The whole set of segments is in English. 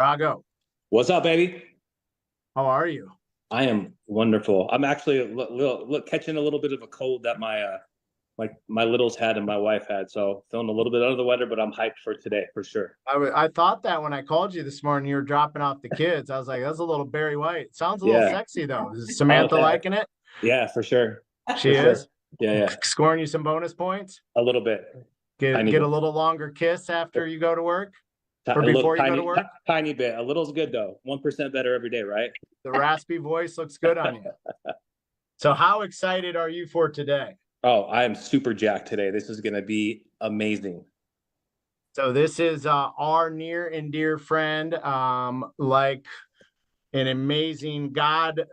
Drago, What's up, baby? how are you? I am wonderful. I'm actually catching a little bit of a cold that my littles had and my wife had, so feeling a little bit under the weather, but I'm hyped for today for sure. I thought that when I called you this morning, you were dropping off the kids. I was like, that's a little Barry White. Sounds a little Yeah. sexy though. Is Oh, Samantha liking it? yeah, for sure, She for is sure. Yeah, yeah, scoring you some bonus points. a little bit, tiny Get a bit, little longer kiss after you go to work or a little before you go to work. tiny bit. A little's good though. 1% better every day, right? The raspy voice looks good on you. So, how excited are you for today? Oh, I am super jacked today. This is gonna be amazing. So, this is our near and dear friend, like an amazing godparent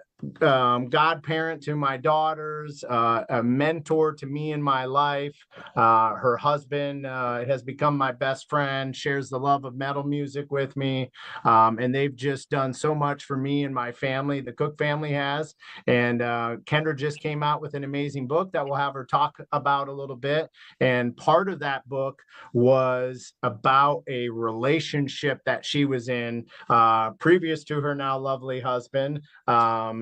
to my daughters, a mentor to me in my life. Her husband has become my best friend, shares the love of metal music with me. And they've just done so much for me and my family. The Cook family has. And Kendra just came out with an amazing book that we'll have her talk about a little bit. And part of that book was about a relationship that she was in previous to her now lovely husband.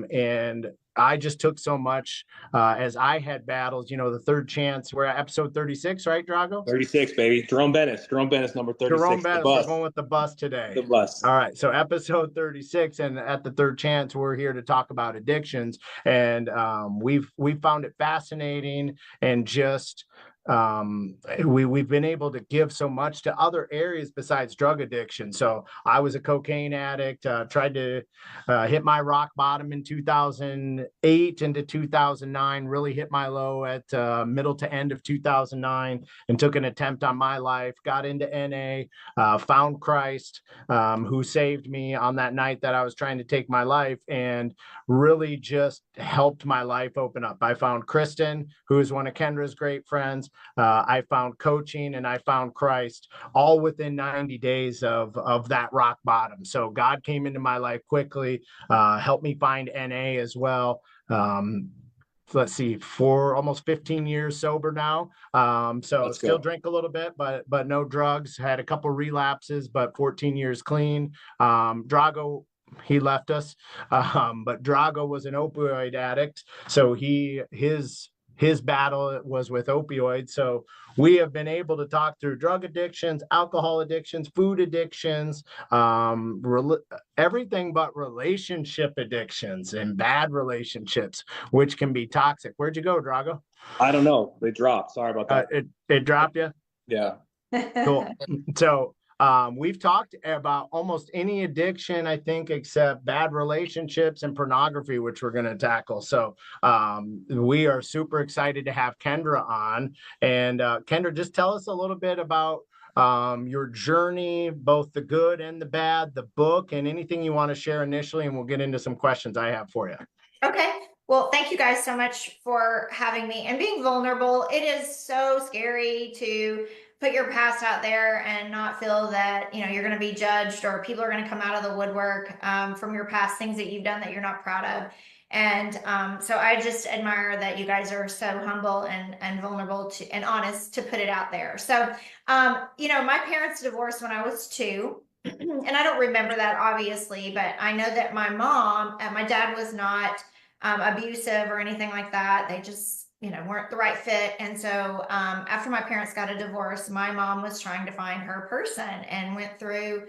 And I just took so much as I had battles, the third chance. We're at episode 36, right, Drago? 36, baby. Jerome Bennis, number Jerome 36. The Bettis, we're bus, going with the bus today. the bus. All right, so episode 36, and at the third chance, we're here to talk about addictions, and we've found it fascinating, and just we've been able to give so much to other areas besides drug addiction. So I was a cocaine addict, tried to hit my rock bottom in 2008 into 2009, really hit my low at middle to end of 2009, and took an attempt on my life, got into NA, found Christ, who saved me on that night that I was trying to take my life, and really just helped my life open up. I found Kristen, who is one of Kendra's great friends. I found coaching, and I found Christ, all within 90 days of that rock bottom. So God came into my life quickly, helped me find NA as well. Let's see, for almost 15 years sober now. So Let's still go. drink a little bit, but no drugs. Had a couple relapses, but 14 years clean. Drago, he left us, but Drago was an opioid addict, so his battle was with opioids. So we have been able to talk through drug addictions, alcohol addictions, food addictions, everything but relationship addictions and bad relationships, which can be toxic. Where'd you go, Drago? I don't know. They dropped. Sorry about that. It dropped you. Yeah. Cool. So we've talked about almost any addiction, I think, except bad relationships and pornography, which we're going to tackle. So we are super excited to have Kendra on. And Kendra, just tell us a little bit about your journey, both the good and the bad, the book, and anything you want to share initially, and we'll get into some questions I have for you. Okay. Well, thank you guys so much for having me and being vulnerable. It is so scary to put your past out there and not feel that, you're going to be judged or people are going to come out of the woodwork from your past, things that you've done that you're not proud of. And so I just admire that you guys are so humble and vulnerable and honest to put it out there. So, my parents divorced when I was 2. And I don't remember that obviously, but I know that my dad was not abusive or anything like that. They just, weren't the right fit. And so after my parents got a divorce, my mom was trying to find her person and went through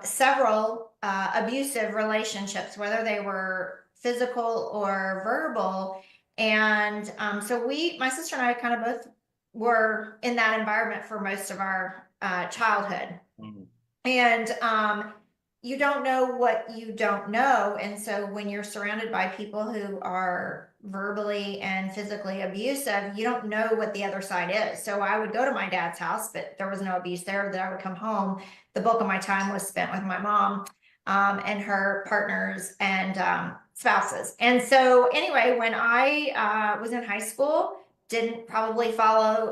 several abusive relationships, whether they were physical or verbal. And so my sister and I kind of both were in that environment for most of our childhood. Mm-hmm. And you don't know what you don't know. And so when you're surrounded by people who are verbally and physically abusive, you don't know what the other side is. So I would go to my dad's house, but there was no abuse there. That I would come home. The bulk of my time was spent with my mom and her partners and spouses. And so anyway, when I was in high school, didn't probably follow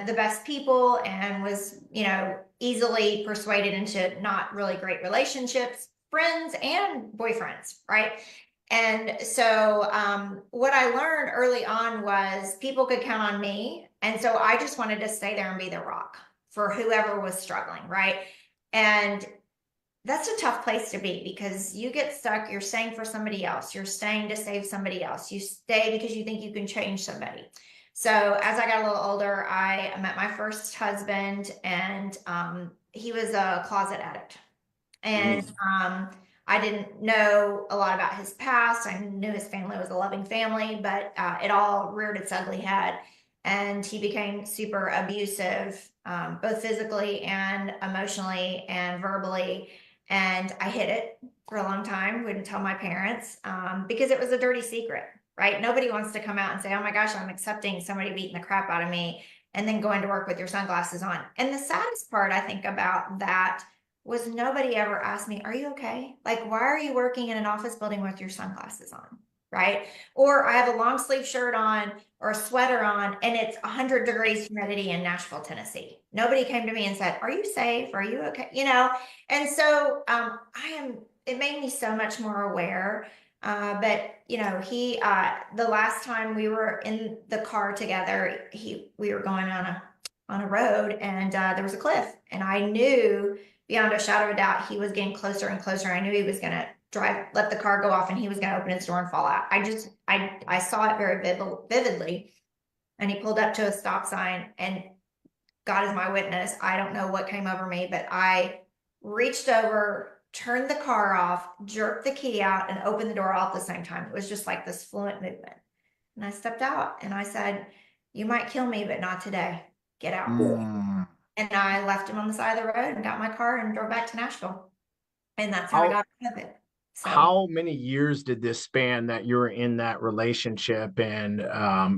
the best people and was, easily persuaded into not really great relationships, friends and boyfriends, right? And so what I learned early on was people could count on me. And so I just wanted to stay there and be the rock for whoever was struggling, right? And that's a tough place to be, because you get stuck. You're staying for somebody else. You're staying to save somebody else. You stay because you think you can change somebody. So as I got a little older, I met my first husband, and he was a closet addict. And I didn't know a lot about his past. I knew his family was a loving family, but it all reared its ugly head. And he became super abusive, both physically and emotionally and verbally. And I hid it for a long time, wouldn't tell my parents, because it was a dirty secret, right? Nobody wants to come out and say, oh my gosh, I'm accepting somebody beating the crap out of me and then going to work with your sunglasses on. And the saddest part, I think, about that was nobody ever asked me, are you okay? Like, why are you working in an office building with your sunglasses on? Right? Or I have a long sleeve shirt on or a sweater on, and it's 100 degrees humidity in Nashville, Tennessee. Nobody came to me and said, are you safe? Are you okay? You know? And so it made me so much more aware. But you know, the last time we were in the car together, we were going on a road, and there was a cliff, and I knew beyond a shadow of a doubt he was getting closer and closer. I knew he was going to let the car go off, and he was going to open his door and fall out. I saw it very vividly. And he pulled up to a stop sign, and God is my witness, I don't know what came over me, but I reached over, turned the car off, jerked the key out, and opened the door all at the same time. It was just like this fluent movement. And I stepped out and I said, you might kill me, but not today. Get out. And I left him on the side of the road and got my car and drove back to Nashville. And that's how I got out of it. So. How many years did this span that you were in that relationship? And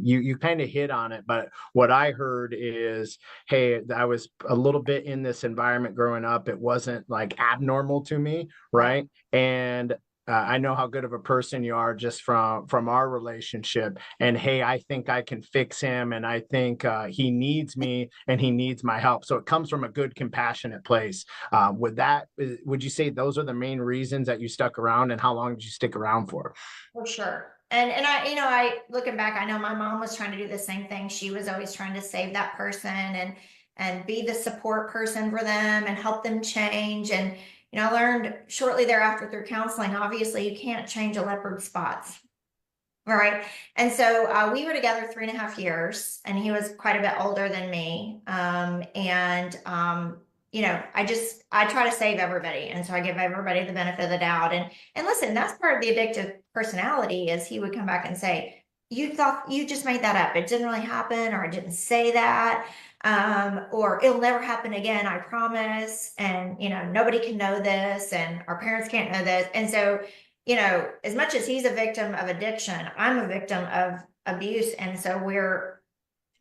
you kind of hit on it, but what I heard is, hey, I was a little bit in this environment growing up. It wasn't like abnormal to me, right? And I know how good of a person you are just from our relationship. And hey, I think I can fix him, and I think he needs me, and he needs my help. So it comes from a good, compassionate place. Would you say those are the main reasons that you stuck around, and how long did you stick around for? For sure. And I looking back, I know my mom was trying to do the same thing. She was always trying to save that person and be the support person for them and help them change. And I learned shortly thereafter through counseling, obviously you can't change a leopard's spots. All right. And so we were together 3.5 years, and he was quite a bit older than me. I try to save everybody. And so I give everybody the benefit of the doubt. And listen, that's part of the addictive personality, is he would come back and say, you thought you just made that up. It didn't really happen, or I didn't say that. Or it'll never happen again, I promise. And, nobody can know this, and our parents can't know this. And so, as much as he's a victim of addiction, I'm a victim of abuse. And so we're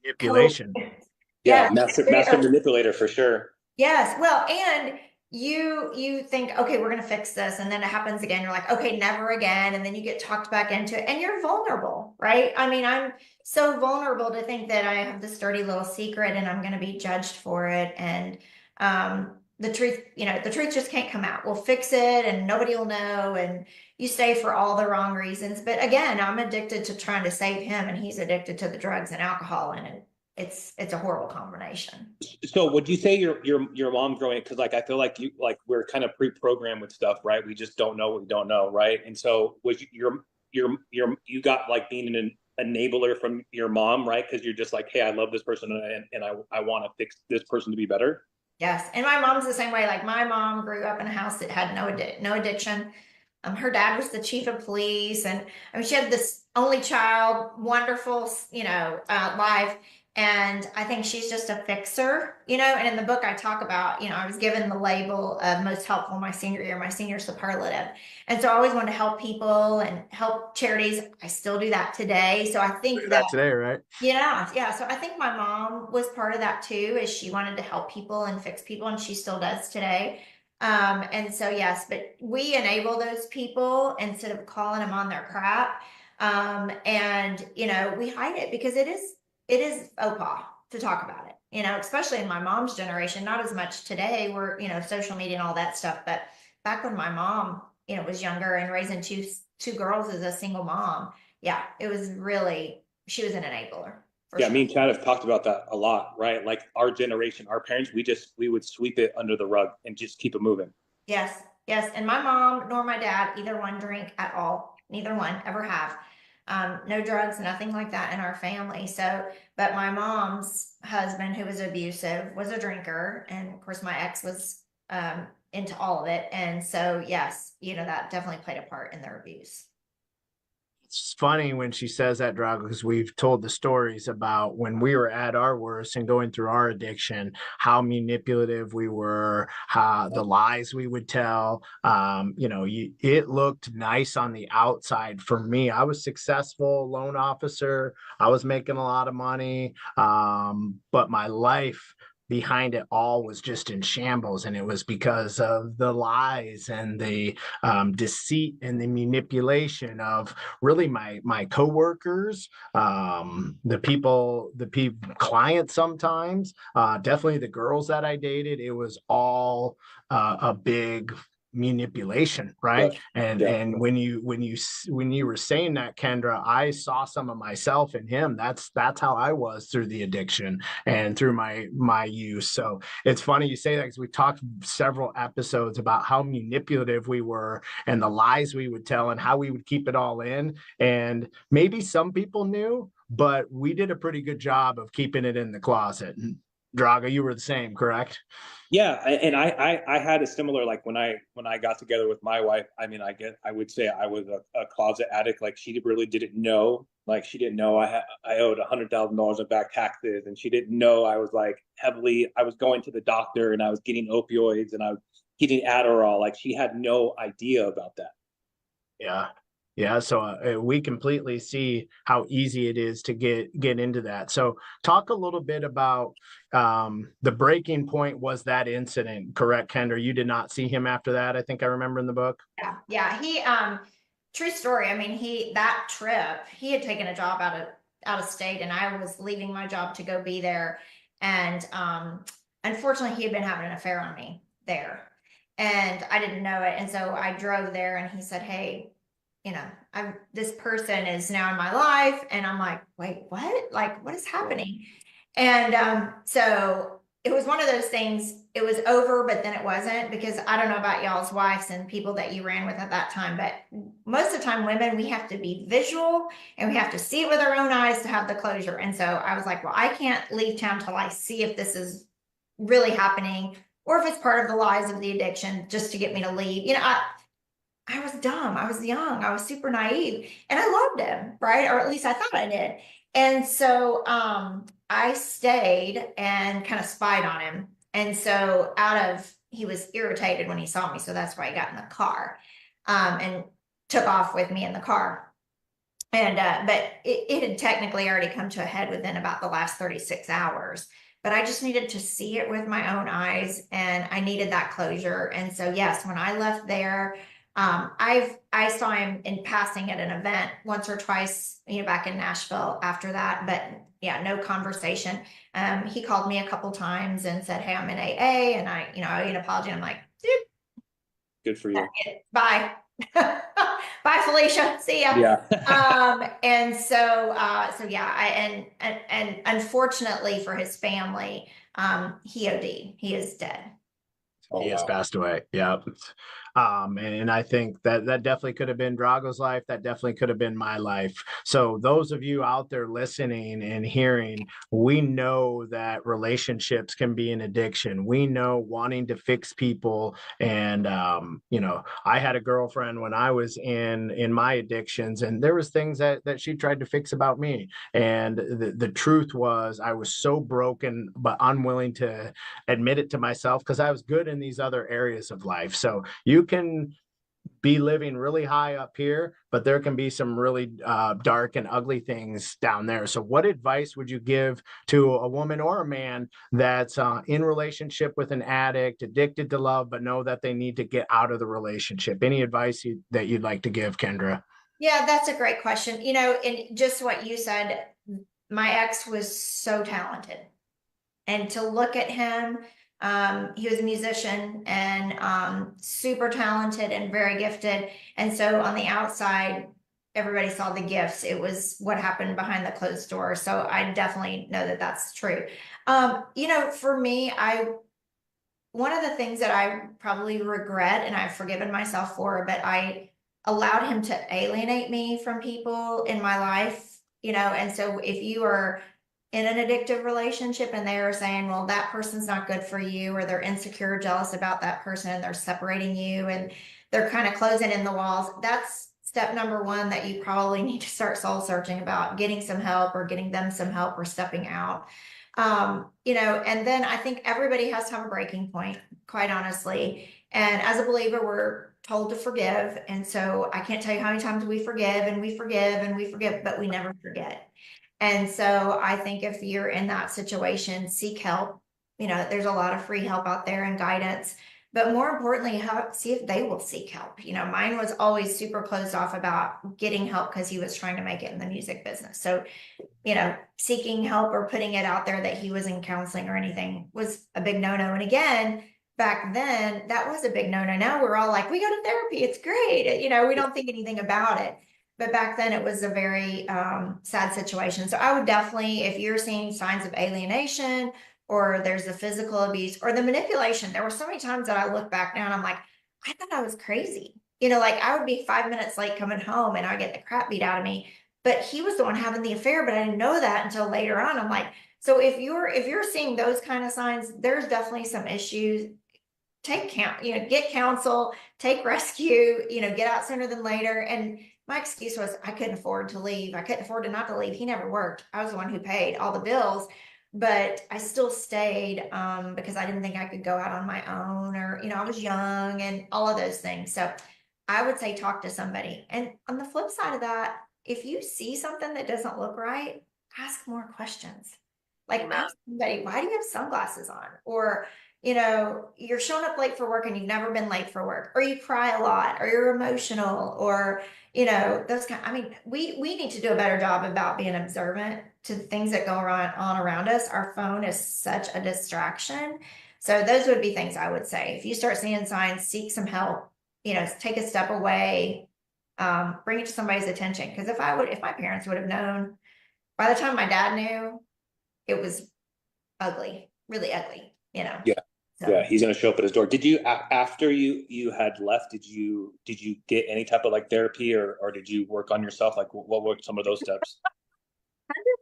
manipulation. Yeah, master manipulator for sure. Yes. Well, and you think, okay, we're going to fix this. And then it happens again. You're like, okay, never again. And then you get talked back into it, and you're vulnerable, right? I mean, I'm so vulnerable to think that I have this dirty little secret and I'm going to be judged for it. And, the truth just can't come out. We'll fix it and nobody will know. And you stay for all the wrong reasons. But again, I'm addicted to trying to save him, and he's addicted to the drugs and alcohol. And it's a horrible combination. So would you say your mom growing up, because I feel like we're kind of pre-programmed with stuff, right? We just don't know what we don't know, right? And so was you got like being an enabler from your mom, right? Because you're just like, hey, I love this person, and I want to fix this person to be better. Yes. And my mom's the same way. Like, my mom grew up in a house that had no addiction. Her dad was the chief of police, and she had this only child, wonderful, life. And I think she's just a fixer, and in the book I talk about, I was given the label of most helpful my senior year, my senior superlative. And so I always wanted to help people and help charities. I still do that today. So I think that today, right? Yeah. So I think my mom was part of that too, is she wanted to help people and fix people, and she still does today. And so, yes, but we enable those people instead of calling them on their crap. We hide it because it is OPA to talk about it, especially in my mom's generation, not as much today where, social media and all that stuff. But back when my mom, was younger and raising two girls as a single mom. Yeah, it was really, she was an enabler. Yeah, me and Chad have talked about that a lot, right? Like our generation, our parents, we would sweep it under the rug and just keep it moving. Yes. Yes. And my mom nor my dad, either one drink at all. Neither one ever have. No drugs, nothing like that in our family. So, but my mom's husband, who was abusive, was a drinker. And of course, my ex was into all of it. And so, yes, that definitely played a part in their abuse. It's funny when she says that, Drago, because we've told the stories about when we were at our worst and going through our addiction, how manipulative we were, how the lies we would tell. It looked nice on the outside for me. I was successful loan officer. I was making a lot of money, but my life behind it all was just in shambles, and it was because of the lies and the deceit and the manipulation of really my coworkers, the clients sometimes, definitely the girls that I dated. It was all a big manipulation, right? Yeah. And Yeah. and when you were saying that, Kendra, I saw some of myself in him. That's how I was through the addiction and through my use. So it's funny you say that, because we talked several episodes about how manipulative we were and the lies we would tell and how we would keep it all in. And maybe some people knew, but we did a pretty good job of keeping it in the closet. Draga, you were the same, correct? Yeah, and I had a similar, like when I got together with my wife. I mean, I would say I was a closet addict. Like she really didn't know. Like she didn't know I owed $100,000 in back taxes, and she didn't know I was like heavily. I was going to the doctor and I was getting opioids and I was getting Adderall. Like she had no idea about that. Yeah. Yeah, so we completely see how easy it is to get into that. So talk a little bit about the breaking point was that incident, correct, Kendra? You did not see him after that, I think I remember in the book. Yeah. He true story. I mean, that trip, he had taken a job out of state, and I was leaving my job to go be there. And unfortunately, he had been having an affair on me there, and I didn't know it. And so I drove there, and he said, "Hey, this person is now in my life." And I'm like, "Wait, what? Like, what is happening?" And so it was one of those things. It was over, but then it wasn't, because I don't know about y'all's wives and people that you ran with at that time, but most of the time, women, we have to be visual and we have to see it with our own eyes to have the closure. And so I was like, well, I can't leave town till I see if this is really happening or if it's part of the lies of the addiction just to get me to leave. I was dumb. I was young. I was super naive, and I loved him, right? Or at least I thought I did. And so I stayed and kind of spied on him. And so he was irritated when he saw me. So that's why he got in the car and took off with me in the car. And but it had technically already come to a head within about the last 36 hours. But I just needed to see it with my own eyes, and I needed that closure. And so yes, when I left there, I saw him in passing at an event once or twice, back in Nashville after that, but yeah, no conversation. He called me a couple times and said, "Hey, I'm in AA," and I owe you an apology. I'm like, "Dude, Good for you. bye." Bye, Felicia. See ya. Yeah. And so yeah, and unfortunately for his family, he OD'd. He is dead. Oh, He has wow. passed away. Yeah. And I think that definitely could have been Drago's life. That definitely could have been my life. So those of you out there listening and hearing, we know that relationships can be an addiction. We know wanting to fix people. And I had a girlfriend when I was in my addictions, and there was things that she tried to fix about me. And the truth was I was so broken, but unwilling to admit it to myself, because I was good in these other areas of life. So you can be living really high up here, but there can be some really dark and ugly things down there. So what advice would you give to a woman or a man that's in relationship with an addict, addicted to love, but know that they need to get out of the relationship? Any advice that you'd like to give, Kendra? Yeah, that's a great question. And just what you said, my ex was so talented. And to look at him, he was a musician and super talented and very gifted. And so on the outside, everybody saw the gifts. It was what happened behind the closed door. So I definitely know that that's true. For me, one of the things that I probably regret and I've forgiven myself for, but I allowed him to alienate me from people in my life, and so if you are in an addictive relationship and they are saying, well, that person's not good for you, or they're insecure, jealous about that person, and they're separating you and they're kind of closing in the walls, that's step number one that you probably need to start soul searching about, getting some help or getting them some help or stepping out. And then I think everybody has to have a breaking point, quite honestly. And as a believer, we're told to forgive. And so I can't tell you how many times we forgive and we forgive and we forgive, but we never forget. And so I think if you're in that situation, seek help. There's a lot of free help out there and guidance, but more importantly, see if they will seek help. Mine was always super closed off about getting help because he was trying to make it in the music business. So, seeking help or putting it out there that he was in counseling or anything was a big no-no. And again, back then that was a big no-no. Now we're all like, we go to therapy. It's great. We don't think anything about it. But back then it was a very sad situation. So I would definitely, if you're seeing signs of alienation or there's the physical abuse or the manipulation, there were so many times that I look back now and I'm like, I thought I was crazy. Like I would be 5 minutes late coming home and I get the crap beat out of me. But he was the one having the affair, but I didn't know that until later on. I'm like, so if you're seeing those kind of signs, there's definitely some issues. Take get counsel, take rescue, get out sooner than later. And my excuse was I couldn't afford to leave. I couldn't afford to not to leave. He never worked. I was the one who paid all the bills, but I still stayed because I didn't think I could go out on my own, or, I was young and all of those things. So I would say talk to somebody. And on the flip side of that, if you see something that doesn't look right, ask more questions. Like ask somebody, why do you have sunglasses on? Or, you're showing up late for work and you've never been late for work, or you cry a lot, or you're emotional, or, those we need to do a better job about being observant to things that go on around us. Our phone is such a distraction. So those would be things I would say. If you start seeing signs, seek some help, take a step away, bring it to somebody's attention. Because if my parents would have known, by the time my dad knew, it was ugly, really ugly, Yeah. So. Yeah, he's gonna show up at his door. Did you after you had left, did you get any type of like therapy, or did you work on yourself? Like what were some of those steps?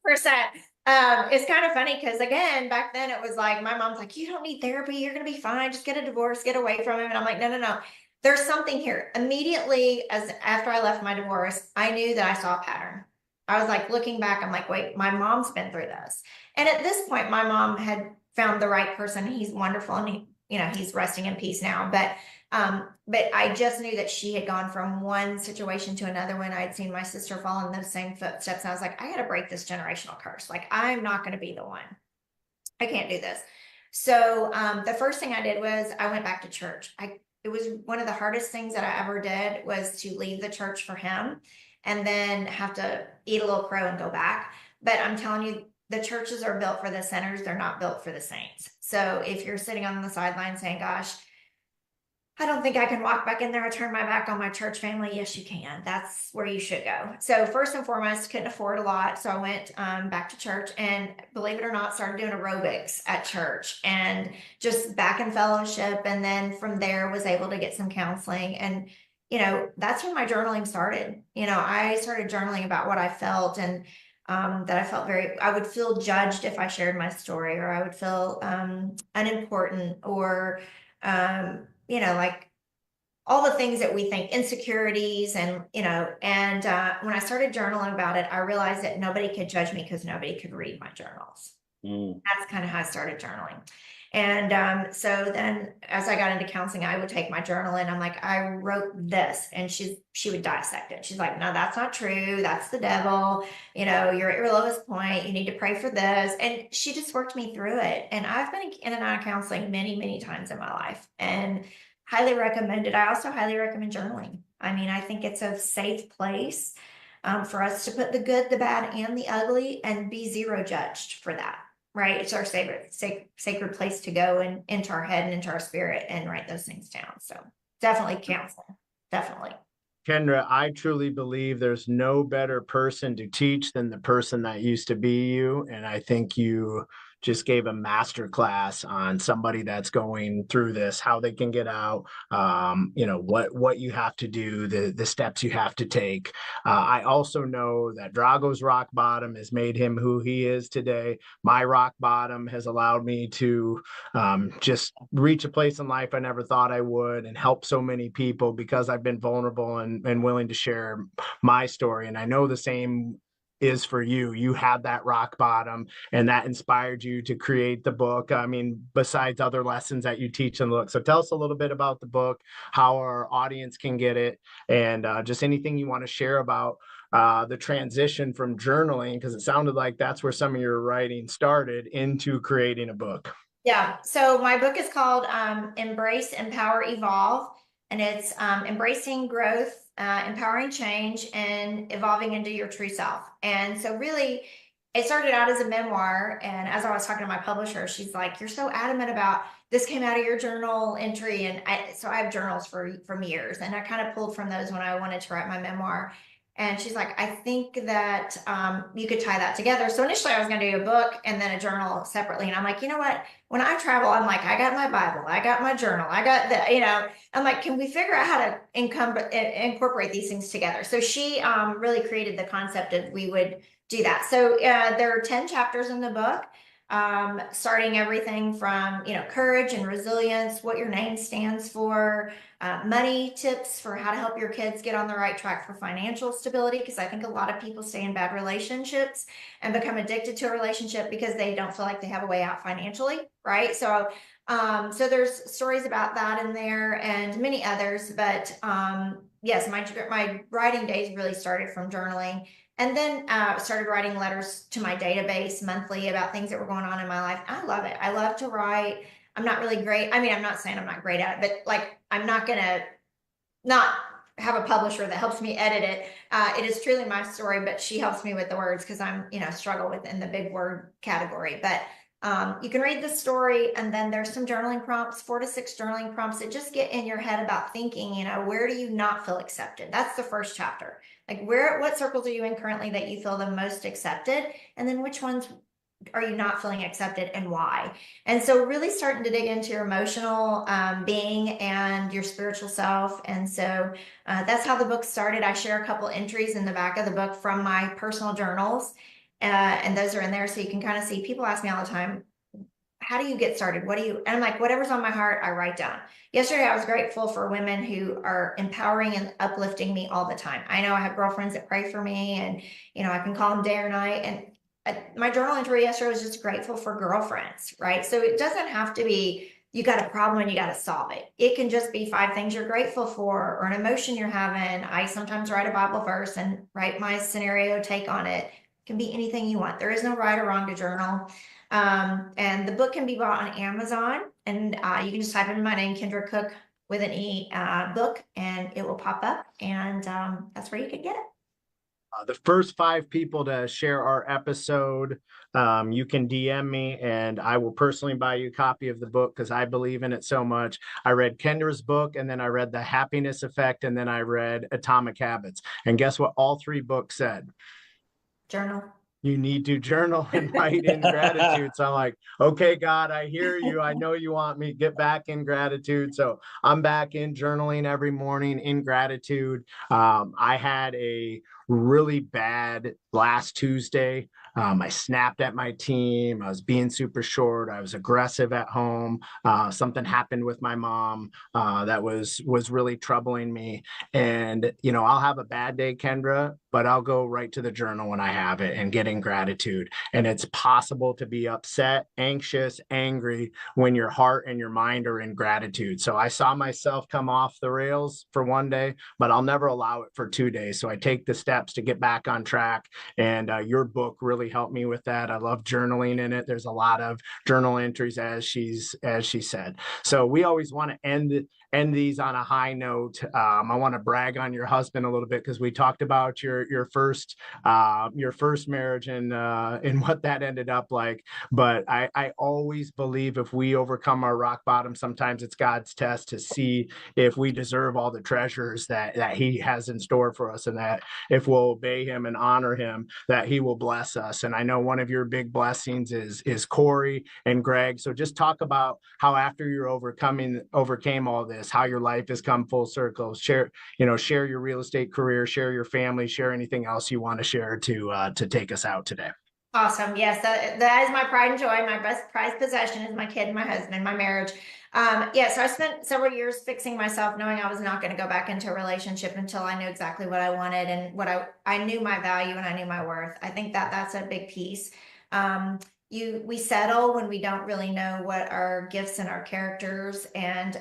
100%. It's kind of funny because again, back then it was like my mom's like, you don't need therapy, you're gonna be fine, just get a divorce, get away from him. And I'm like, no. There's something here. Immediately after I left my divorce, I knew that I saw a pattern. I was like looking back, I'm like, wait, my mom's been through this. And at this point, my mom had found the right person. He's wonderful and he's resting in peace now. But I just knew that she had gone from one situation to another one. I'd seen my sister fall in those same footsteps. And I was like, I got to break this generational curse. Like, I'm not going to be the one. I can't do this. So the first thing I did was I went back to church. It was one of the hardest things that I ever did was to leave the church for him and then have to eat a little crow and go back. But I'm telling you, the churches are built for the sinners. They're not built for the saints. So if you're sitting on the sideline saying, gosh, I don't think I can walk back in there and turn my back on my church family. Yes, you can. That's where you should go. So first and foremost, couldn't afford a lot. So I went back to church and, believe it or not, started doing aerobics at church and just back in fellowship. And then from there was able to get some counseling. And, that's when my journaling started. I started journaling about what I felt and that I felt I would feel judged if I shared my story, or I would feel unimportant, or, like all the things that we think, insecurities, and, when I started journaling about it, I realized that nobody could judge me because nobody could read my journals. That's kind of how I started journaling. And so then as I got into counseling, I would take my journal and I'm like, I wrote this, and she would dissect it. She's like, no, that's not true. That's the devil. You're at your lowest point. You need to pray for this. And she just worked me through it. And I've been in and out of counseling many, many times in my life and highly recommend it. I also highly recommend journaling. I think it's a safe place for us to put the good, the bad, and the ugly and be zero judged for that. Right. It's our sacred place to go and into our head and into our spirit and write those things down. So definitely counseling. Definitely. Kendra, I truly believe there's no better person to teach than the person that used to be you. And I think you just gave a master class on somebody that's going through this, how they can get out, what you have to do, the steps you have to take. I also know that Drago's rock bottom has made him who he is today. My rock bottom has allowed me to just reach a place in life I never thought I would, and help so many people because I've been vulnerable and willing to share my story. And I know the same is for you. You had that rock bottom, and that inspired you to create the book. I mean, besides other lessons that you teach in the book. So tell us a little bit about the book, how our audience can get it, and just anything you want to share about the transition from journaling, because it sounded like that's where some of your writing started, into creating a book. Yeah. So my book is called Embrace, Empower, Evolve. And it's embracing growth, empowering change, and evolving into your true self. And so really, it started out as a memoir. And as I was talking to my publisher, she's like, "You're so adamant about this came out of your journal entry." And so I have journals from years. And I kind of pulled from those when I wanted to write my memoir. And she's like, "I think that you could tie that together." So initially I was going to do a book and then a journal separately. And I'm like, you know what? When I travel, I'm like, I got my Bible, I got my journal, I got I'm like, can we figure out how to incorporate these things together? So she really created the concept of we would do that. So there are 10 chapters in the book, starting everything from, courage and resilience, what your name stands for, money tips for how to help your kids get on the right track for financial stability. Because I think a lot of people stay in bad relationships and become addicted to a relationship because they don't feel like they have a way out financially, right? So there's stories about that in there and many others. But yes, my writing days really started from journaling. And then started writing letters to my database monthly about things that were going on in my life. I love it. I love to write. I'm not really great. I mean, I'm not saying I'm not great at it, but like, I'm not going to not have a publisher that helps me edit it. It is truly my story, but she helps me with the words because I'm, struggle within the big word category. But you can read the story, and then there's some journaling prompts, 4 to 6 journaling prompts that just get in your head about thinking, where do you not feel accepted? That's the first chapter. Like, what circles are you in currently that you feel the most accepted? And then which ones are you not feeling accepted and why? And so really starting to dig into your emotional being and your spiritual self. And so that's how the book started. I share a couple entries in the back of the book from my personal journals. And those are in there. So you can kind of see, people ask me all the time, how do you get started? And I'm like, whatever's on my heart, I write down. Yesterday, I was grateful for women who are empowering and uplifting me all the time. I know I have girlfriends that pray for me, and, I can call them day or night. And my journal entry yesterday was just grateful for girlfriends, right? So it doesn't have to be, you got a problem and you got to solve it. It can just be 5 things you're grateful for, or an emotion you're having. I sometimes write a Bible verse and write my scenario take on it. It can be anything you want. There is no right or wrong to journal. And the book can be bought on Amazon, and you can just type in my name, Kendra Cooke, with an E, book, and it will pop up, and that's where you can get it. The first 5 people to share our episode, you can DM me, and I will personally buy you a copy of the book because I believe in it so much. I read Kendra's book, and then I read The Happiness Effect, and then I read Atomic Habits. And guess what all 3 books said? Journal. You need to journal and write in gratitude. So I'm like, okay, God, I hear you. I know you want me to get back in gratitude. So I'm back in journaling every morning in gratitude. I had a really bad last Tuesday. I snapped at my team. I was being super short. I was aggressive at home. Something happened with my mom that was really troubling me. And, I'll have a bad day, Kendra, but I'll go right to the journal when I have it and get in gratitude. And it's possible to be upset, anxious, angry when your heart and your mind are in gratitude. So I saw myself come off the rails for one day, but I'll never allow it for 2 days. So I take the steps to get back on track. And your book really helped me with that. I love journaling in it. There's a lot of journal entries, as she said. So we always want to end end these on a high note. I want to brag on your husband a little bit because we talked about your first marriage and what that ended up like. But I always believe if we overcome our rock bottom, sometimes it's God's test to see if we deserve all the treasures that He has in store for us, and that if we'll obey Him and honor Him, that He will bless us. And I know one of your big blessings is Corey and Greg. So just talk about how after you're overcame all this, how your life has come full circle. Share your real estate career, share your family, share anything else you want to share to take us out today. Awesome. Yes, that is my pride and joy. My best prized possession is my kid and my husband, my marriage. Yeah, so I spent several years fixing myself, knowing I was not going to go back into a relationship until I knew exactly what I wanted and what I knew my value and I knew my worth. I think that that's a big piece. We settle when we don't really know what our gifts and our characters and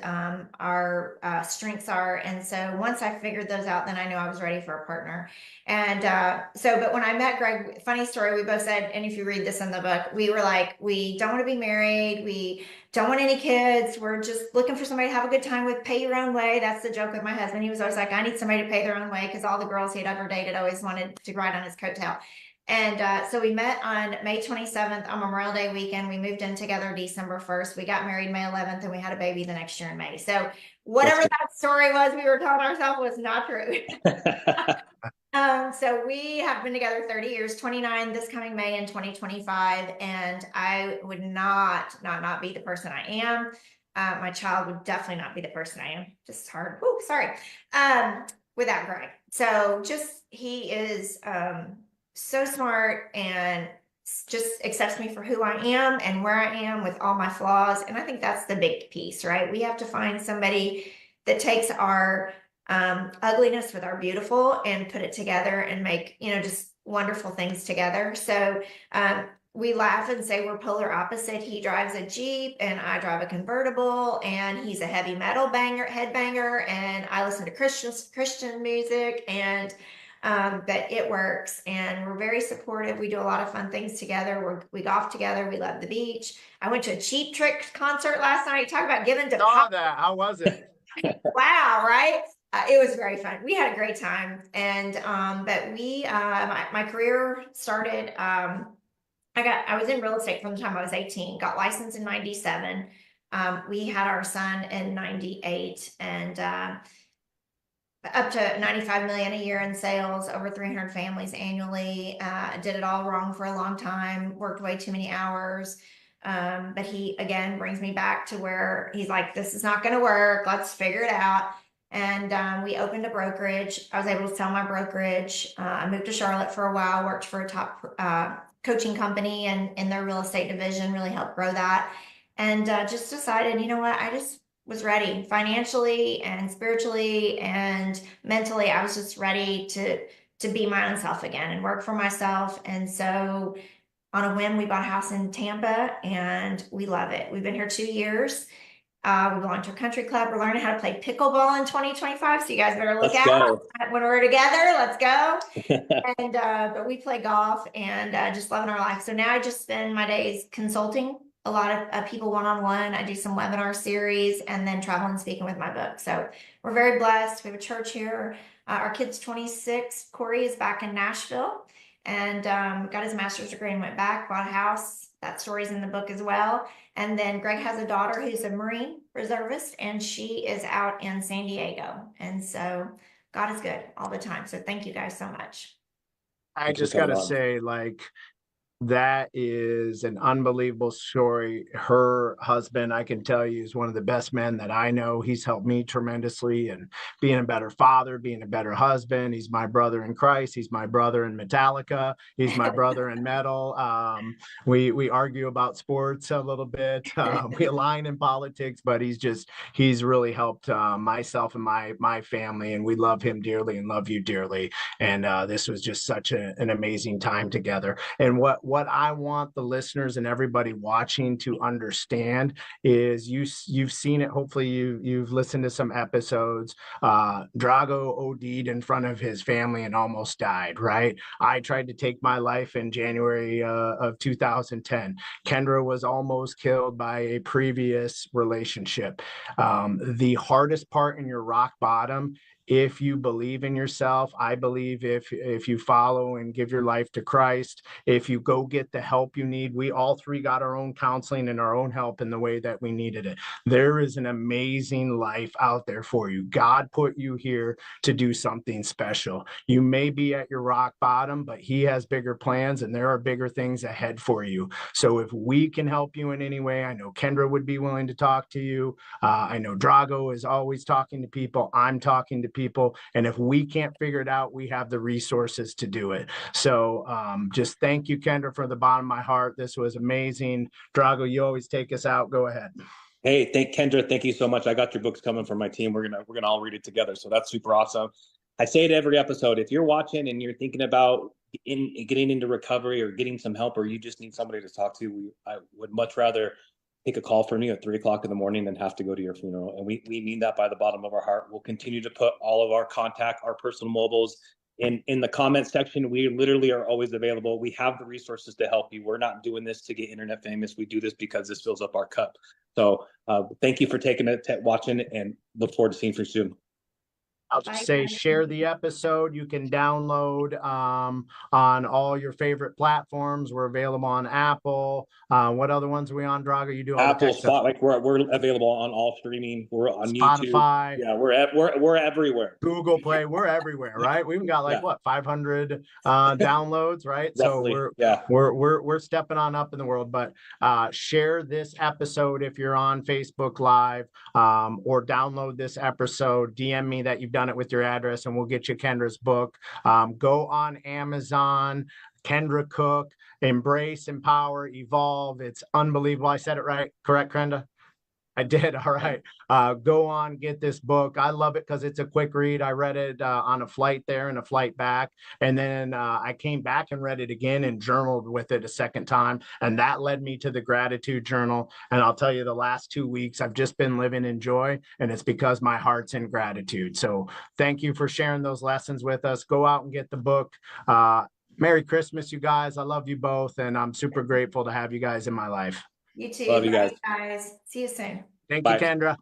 our strengths are. And so once I figured those out, then I knew I was ready for a partner. And but when I met Greg, funny story, we both said, and if you read this in the book, we were like, we don't want to be married. We don't want any kids. We're just looking for somebody to have a good time with, pay your own way. That's the joke with my husband. He was always like, I need somebody to pay their own way, because all the girls he'd ever dated always wanted to ride on his coattail. And so we met on May 27th on Memorial Day weekend. We moved in together December 1st. We got married May 11th, and we had a baby the next year in May. So whatever that story was we were telling ourselves was not true. So we have been together 30 years, 29 this coming May in 2025. And I would not be the person I am. My child would definitely not be the person I am. Just hard. Ooh, sorry. Without Greg. So he is, so smart and just accepts me for who I am and where I am with all my flaws. And I think that's the big piece, right? We have to find somebody that takes our ugliness with our beautiful and put it together and make, just wonderful things together. So we laugh and say we're polar opposite. He drives a Jeep and I drive a convertible, and he's a heavy metal headbanger, and I listen to Christian music, and but it works, and we're very supportive. We do a lot of fun things together. We golf together. We love the beach. I went to a Cheap Trick concert last night. Talk about giving to Saw that. How was it? Wow, right? It was very fun. We had a great time, and but my career started. I was in real estate from the time I was 18. Got licensed in 97. We had our son in 98, and up to 95 million a year in sales, over 300 families annually. Did it all wrong for a long time, worked way too many hours. But he, again, brings me back to where he's like, this is not going to work. Let's figure it out. And we opened a brokerage. I was able to sell my brokerage. I moved to Charlotte for a while, worked for a top coaching company and in their real estate division, really helped grow that. And just decided, you know what, I just was ready financially and spiritually and mentally. I was just ready to be my own self again and work for myself. And so on a whim, we bought a house in Tampa, and we love it. We've been here 2 years. We belong to a country club. We're learning how to play pickleball in 2025. So you guys better look out when we're together. Let's go. And but we play golf and just loving our life. So now I just spend my days consulting a lot of people one-on-one. I do some webinar series and then travel and speaking with my book. So we're very blessed. We have a church here. Our kid's 26. Corey is back in Nashville and got his master's degree and went back, bought a house. That story's in the book as well. And then Greg has a daughter who's a Marine reservist, and she is out in San Diego. And so God is good all the time. So thank you guys so much. I just got to say, that is an unbelievable story. Her husband, I can tell you, is one of the best men that I know. He's helped me tremendously in being a better father, being a better husband. He's my brother in Christ. He's my brother in Metallica. He's my brother in metal. We argue about sports a little bit. We align in politics, but he's really helped myself and my family, and we love him dearly and love you dearly. And this was just such an amazing time together. And what what I want the listeners and everybody watching to understand is you've seen it. Hopefully you've listened to some episodes. Drago OD'd in front of his family and almost died, right? I tried to take my life in January of 2010. Kendra was almost killed by a previous relationship. The hardest part in your rock bottom, if you believe in yourself, I believe if you follow and give your life to Christ, if you go get the help you need, we all three got our own counseling and our own help in the way that we needed it. There is an amazing life out there for you. God put you here to do something special. You may be at your rock bottom, but he has bigger plans and there are bigger things ahead for you. So if we can help you in any way, I know Kendra would be willing to talk to you. I know Drago is always talking to people. I'm talking to people. And if we can't figure it out, we have the resources to do it. So just thank you, Kendra, from the bottom of my heart. This was amazing. Drago, you always take us out. Go ahead. Hey, Kendra, thank you so much. I got your books coming from my team. We're gonna all read it together. So that's super awesome. I say it every episode. If you're watching and you're thinking about getting into recovery or getting some help, or you just need somebody to talk to, I would much rather take a call from you at 3 o'clock in the morning than have to go to your funeral. And we mean that by the bottom of our heart. We'll continue to put all of our contact, our personal mobiles in the comment section. We literally are always available. We have the resources to help you. We're not doing this to get internet famous. We do this because this fills up our cup. So thank you for taking it, watching, and look forward to seeing you soon. I'll just say share the episode. You can download on all your favorite platforms. We're available on Apple. What other ones are we on, Drago? You do all Apple, Spot, like we're available on all streaming. We're on Spotify. YouTube. Yeah, we're everywhere. Google Play. We're everywhere, right? We've got like what 500 downloads, right? Roughly, So we're stepping on up in the world. But share this episode if you're on Facebook Live, or download this episode. DM me that you've done it with your address and we'll get you Kendra's book. Go on Amazon, Kendra Cooke, Embrace, Empower, Evolve. It's unbelievable. I said it right. Correct, Kendra? I did. All right. Go on, get this book. I love it because it's a quick read. I read it on a flight there and a flight back. And then I came back and read it again and journaled with it a second time. And that led me to the gratitude journal. And I'll tell you, the last 2 weeks, I've just been living in joy. And it's because my heart's in gratitude. So thank you for sharing those lessons with us. Go out and get the book. Merry Christmas, you guys. I love you both. And I'm super grateful to have you guys in my life. You too. Love you guys. Bye, guys. See you soon. Thank you, Kendra.